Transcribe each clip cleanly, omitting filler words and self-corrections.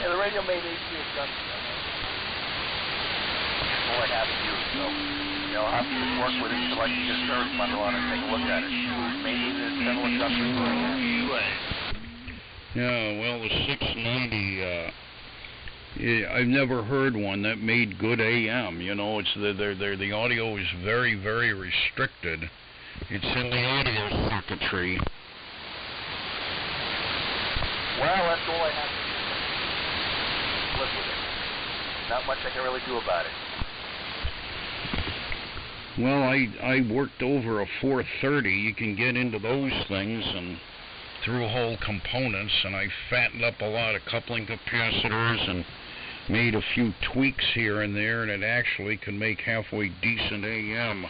Yeah, the radio may need to be adjusted. All I have to use, so I'll have to just work with it until I can get a service bundle on it and take a look at it. Maybe the internal adjustment for Yeah, well, the 690, I've never heard one that made good AM. You know, it's the audio is very, very restricted. It's in the audio circuitry. Well, that's all I have to do. Live with it. Not much I can really do about it. Well, I worked over a 430. You can get into those things and through whole components, and I fattened up a lot of coupling capacitors and made a few tweaks here and there, and it actually can make halfway decent AM.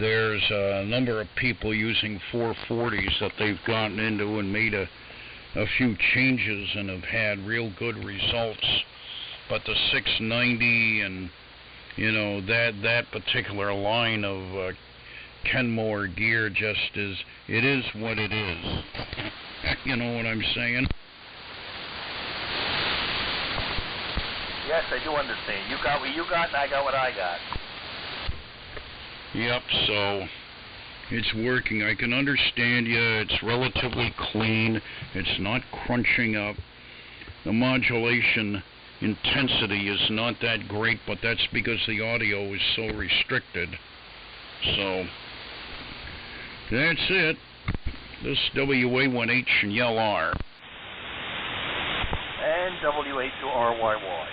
There's a number of people using 440s that they've gotten into and made a few changes and have had real good results. But the 690 and that particular line of Kenmore gear just it is what it is. You know what I'm saying? Yes, I do understand. You got what you got, and I got what I got. Yep, so it's working. I can understand you. It's relatively clean. It's not crunching up. The modulation intensity is not that great, but that's because the audio is so restricted. So that's it. This WA1H and YLR. And WA2RYY.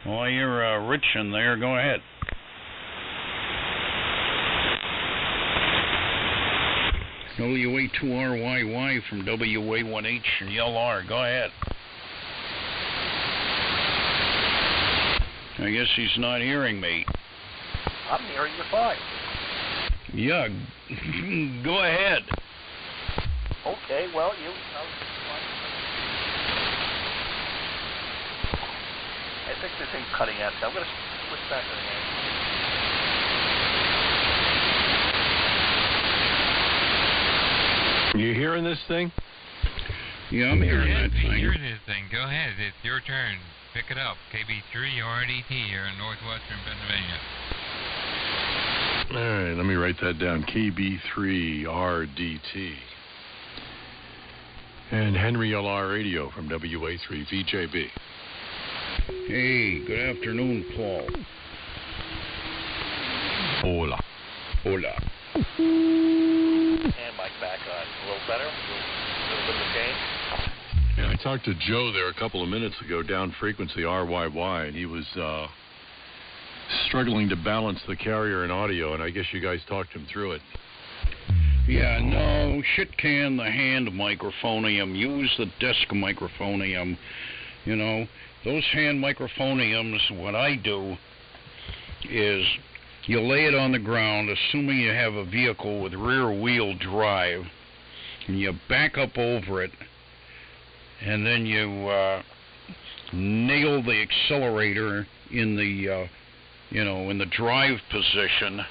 Well, you're rich in there. Go ahead. WA2RYY from WA1H and YLR. Go ahead. I guess he's not hearing me. I'm hearing you fine. Yeah, go ahead. Okay, well, I think this thing's cutting out, so I'm going to switch back to the hand. You hearing this thing? Yeah, I'm hearing that thing. Hearing this thing. Go ahead. It's your turn. Pick it up. KB3RDT here in northwestern Pennsylvania. All right, let me write that down. KB3RDT. And Henry LR Radio from WA3VJB. Hey, good afternoon, Paul. Hola. Hola. And mic back on. A little better? A little bit of a change? Yeah, I talked to Joe there a couple of minutes ago, down frequency RYY, and he was struggling to balance the carrier and audio, and I guess you guys talked him through it. Yeah, no, shit can the hand microphonium, use the desk microphonium. You know, those hand microphoniums, what I do is you lay it on the ground, assuming you have a vehicle with rear wheel drive, and you back up over it, and then you nail the accelerator in the in the drive position,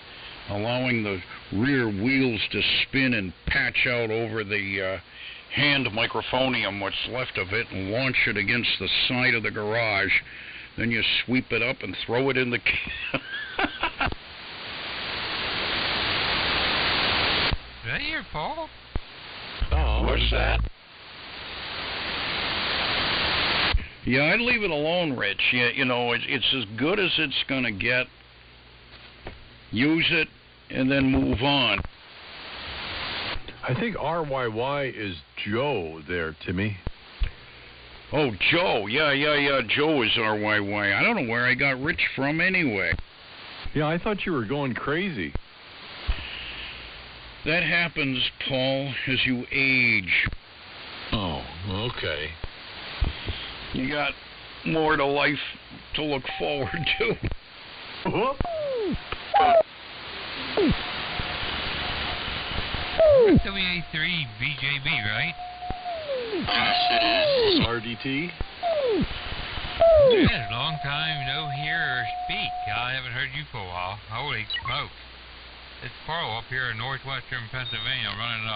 allowing the rear wheels to spin and patch out over the hand microphonium, what's left of it, and launch it against the side of the garage. Then you sweep it up and throw it in the Is that your Paul? Oh, what's that? Yeah, I'd leave it alone, Rich. Yeah, it's as good as it's going to get. Use it, and then move on. I think RYY is Joe there, Timmy. Oh, Joe. Yeah. Joe is RYY. I don't know where I got Rich from anyway. Yeah, I thought you were going crazy. That happens, Paul, as you age. Oh, okay. You got more to life to look forward to. WA3VJB, right? Yes, it is. RDT. Yeah, long time no hear or speak. I haven't heard you for a while. Holy smoke. It's Carl up here in northwestern Pennsylvania running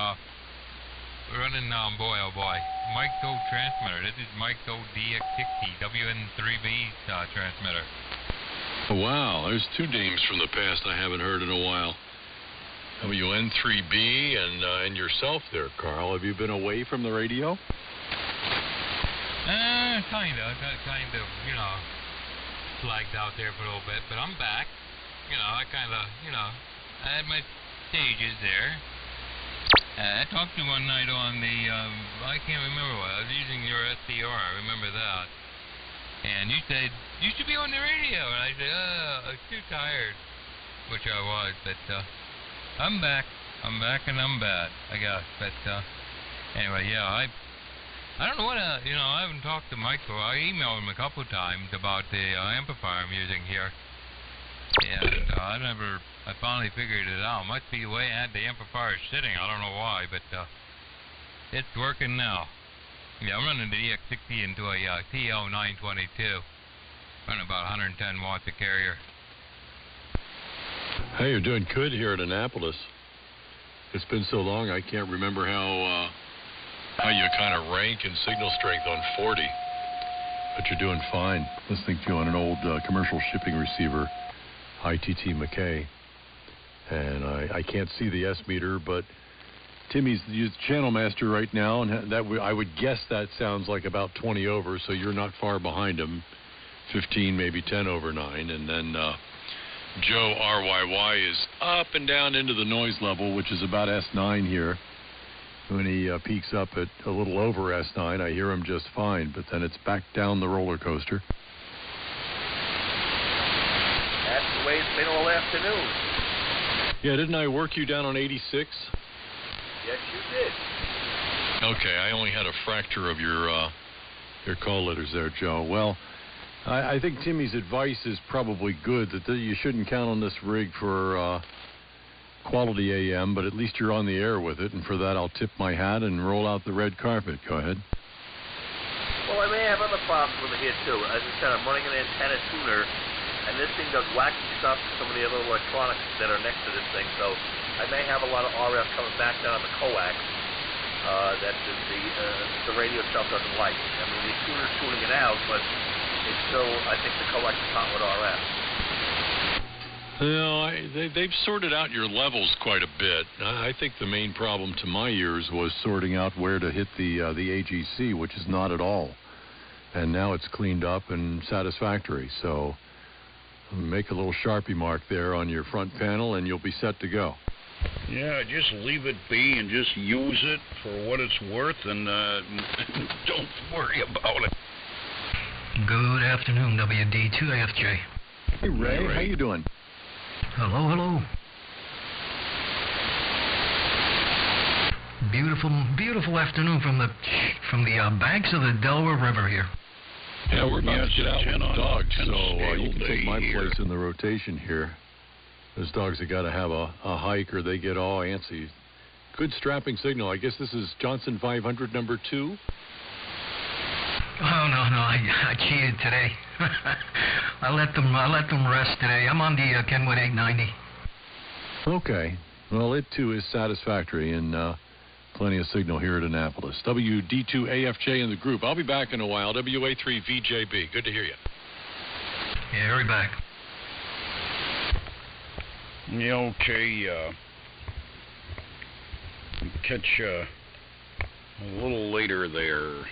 running, boy, oh boy, Mike's old transmitter. This is Mike's old DX60 WN3B transmitter. Wow, there's two names from the past I haven't heard in a while. WN3B and yourself there, Carl. Have you been away from the radio? Kind of, flagged out there for a little bit, but I'm back. I had my stages there. I talked to you one night on the, I can't remember what, I was using your SDR, I remember that. And you said, you should be on the radio, and I said, I was too tired, which I was, but, I'm back and I'm bad, I guess, but, anyway, yeah, I don't know what, I haven't talked to Mike for. I emailed him a couple of times about the amplifier I'm using here. And I finally figured it out. Must be the way I had the amplifier sitting. I don't know why, but it's working now. Yeah, I'm running the DX60 into a TL922. Running about 110 watts of carrier. Hey, you're doing good here at Annapolis. It's been so long, I can't remember how you kind of rank in signal strength on 40. But you're doing fine. Listening to you on an old commercial shipping receiver, ITT McKay. And I can't see the S meter, but Timmy's the channel master right now, and I would guess that sounds like about 20 over, so you're not far behind him. 15, maybe 10 over 9. And then Joe RYY is up and down into the noise level, which is about S9 here. When he peaks up at a little over S9, I hear him just fine, but then it's back down the roller coaster. That's the way it's been all afternoon. Yeah, didn't I work you down on 86? Yes, you did. Okay, I only had a fracture of your call letters there, Joe. Well, I think Timmy's advice is probably good, that you shouldn't count on this rig for quality AM, but at least you're on the air with it, and for that I'll tip my hat and roll out the red carpet. Go ahead. Well, I may have other problems with it here, too. As I said, I'm running an antenna tuner, and this thing does wacky stuff to some of the other electronics that are next to this thing, so I may have a lot of RF coming back down the coax that the radio stuff doesn't like. I mean, the tuner's tuning it out, but it's still, I think the coax is hot with RF. No, they've sorted out your levels quite a bit. I think the main problem to my ears was sorting out where to hit the AGC, which is not at all. And now it's cleaned up and satisfactory. So make a little Sharpie mark there on your front panel, and you'll be set to go. Yeah, just leave it be and just use it for what it's worth, and don't worry about it. Good afternoon, WD2AFJ. Hey, Ray. Hey, Ray. How you doing? Hello, hello. Beautiful afternoon from the banks of the Delaware River here. Yeah, we're about to get out with the dogs, so you can day take my here. place in the rotation here. Those dogs have got to have a hike, or they get all antsy. Good strapping signal. I guess this is Johnson 500 number 2. Oh no, I cheated today. I let them rest today. I'm on the Kenwood 890. Okay. Well, it too is satisfactory, and plenty of signal here at Annapolis. WD2AFJ in the group. I'll be back in a while. WA3VJB. Good to hear you. Yeah, hurry back. Yeah, okay. Catch a little later there.